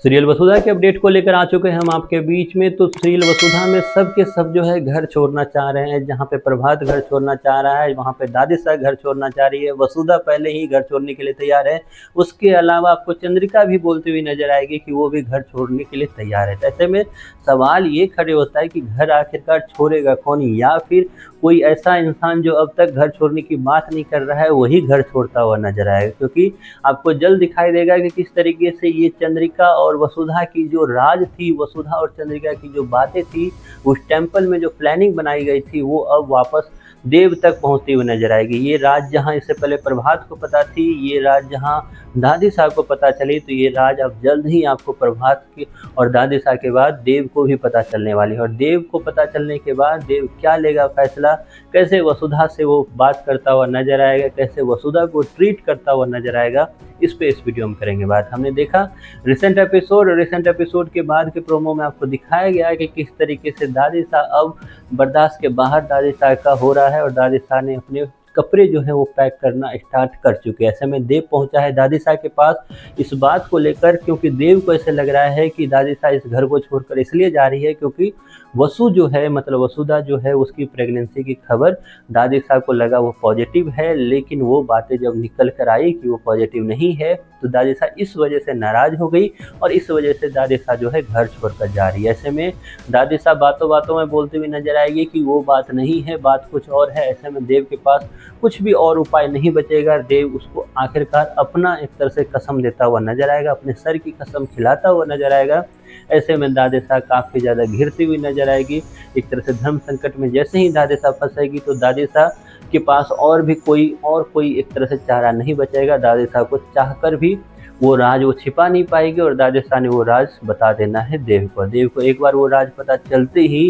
Serial वसुधा के update को लेकर आ चुके हैं हम आपके बीच में। तो सीरियल वसुधा में सब के सब जो है घर छोड़ना चाह रहे हैं। जहां पे प्रभात घर छोड़ना चाह रहा है, वहां पे दादिशा घर छोड़ना चाह रही है, वसुधा पहले ही घर छोड़ने के लिए तैयार है। उसके अलावा आपको चंद्रिका भी बोलती हुई नजर आएगी कि वो भी घर छोड़ने के लिए तैयार है। ऐसे में सवाल ये खड़े होता है कि घर आखिरकार छोड़ेगा कौन, या फिर कोई ऐसा इंसान जो अब तक घर छोड़ने की बात नहीं कर रहा है वही घर छोड़ता हुआ नजर आएगा। क्योंकि आपको जल्द दिखाई देगा कि किस तरीके से ये चंद्रिका और वसुधा की जो राज थी, वसुधा और चंद्रिका की जो बातें थी, उस टेम्पल में जो प्लानिंग बनाई गई थी वो अब वापस देव तक पहुंचती हुई नजर आएगी। ये राज जहां इससे पहले प्रभात को पता थी, ये राज जहां दादी साहब को पता चली, तो ये राज अब जल्द ही आपको प्रभात की और दादी साहब के बाद देव को भी पता चलने वाली है। और देव को पता चलने के बाद देव क्या लेगा फैसला, कैसे वसुधा से वो बात करता हुआ नजर आएगा, कैसे वसुधा को ट्रीट करता हुआ नजर आएगा, इस पे इस वीडियो में करेंगे बात। हमने देखा रिसेंट एपिसोड के बाद के प्रोमो में आपको दिखाया गया है कि किस तरीके से दादी साहब अब बर्दाश्त के बाहर दादी साहब का हो रहा है और दादी साहब ने अपने कपड़े जो है वो पैक करना स्टार्ट कर चुके हैं। ऐसे में देव पहुंचा है दादी साहब के पास इस बात को लेकर, क्योंकि देव को ऐसे लग रहा है कि दादी साहब इस घर को छोड़कर इसलिए जा रही है क्योंकि वसु जो है, मतलब वसुधा जो है, उसकी प्रेगनेंसी की खबर दादी साहब को लगा वो पॉजिटिव है। लेकिन वो बातें जब निकल कर आई कि वो पॉजिटिव नहीं है, तो दादी साहब इस वजह से नाराज हो गई और इस वजह से दादी साहब जो है घर छोड़कर जा रही है। ऐसे में दादी साहब बातों बातों में बोलते हुए नजर आएगी कि वो बात नहीं है, बात कुछ और है। ऐसे में देव के पास कुछ भी और उपाय नहीं बचेगा। देव उसको आखिरकार अपना एक तरह से कसम देता हुआ नजर आएगा, अपने सर की कसम खिलाता हुआ नजर आएगा। ऐसे में दादी साहब काफ़ी ज़्यादा घिरती हुई नजर आएगी। एक तरह से धर्म संकट में जैसे ही दादी साहब फंसेगी तो दादी साहब के पास और कोई एक तरह से चारा नहीं बचेगा। दादी साहब को चाहकर भी वो राज वो छिपा नहीं पाएगी और दादी साहब ने वो राज बता देना है देव को। देव को एक बार वो राज पता चलते ही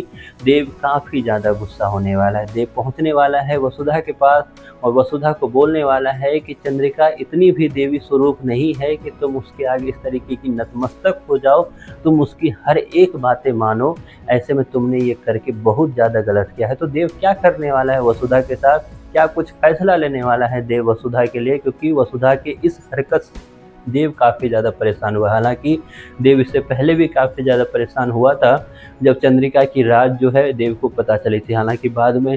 देव काफ़ी ज़्यादा गुस्सा होने वाला है। देव पहुंचने वाला है वसुधा के पास और वसुधा को बोलने वाला है कि चंद्रिका इतनी भी देवी स्वरूप नहीं है कि तुम उसके आगे इस तरीके की नतमस्तक हो जाओ, तुम उसकी हर एक बातें मानो। ऐसे में तुमने ये करके बहुत ज़्यादा गलत किया है। तो देव क्या करने वाला है वसुधा के साथ, क्या कुछ फैसला लेने वाला है देव वसुधा के लिए, क्योंकि वसुधा के इस हरकत से देव काफ़ी ज़्यादा परेशान हुआ। हालांकि देव इससे पहले भी काफ़ी ज़्यादा परेशान हुआ था जब चंद्रिका की राज जो है देव को पता चली थी। हालांकि बाद में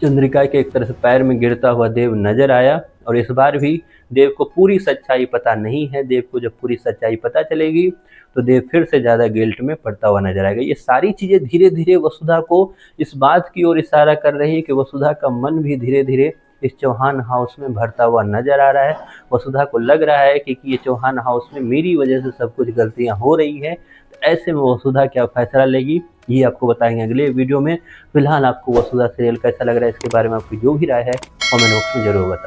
चंद्रिका के एक तरह से पैर में गिरता हुआ देव नजर आया और इस बार भी देव को पूरी सच्चाई पता नहीं है। देव को जब पूरी सच्चाई पता चलेगी तो देव फिर से ज़्यादा गिल्ट में पड़ता हुआ नजर आएगा। ये सारी चीज़ें धीरे धीरे वसुधा को इस बात की ओर इशारा कर रही है कि वसुधा का मन भी धीरे धीरे इस चौहान हाउस में भरता हुआ नजर आ रहा है। वसुधा को लग रहा है कि ये चौहान हाउस में मेरी वजह से सब कुछ गलतियां हो रही है। तो ऐसे में वसुधा क्या फैसला लेगी ये आपको बताएंगे अगले वीडियो में। फिलहाल आपको वसुधा सीरियल कैसा लग रहा है, इसके बारे में आपकी जो भी राय है कमेंट बॉक्स में जरूर बताएं।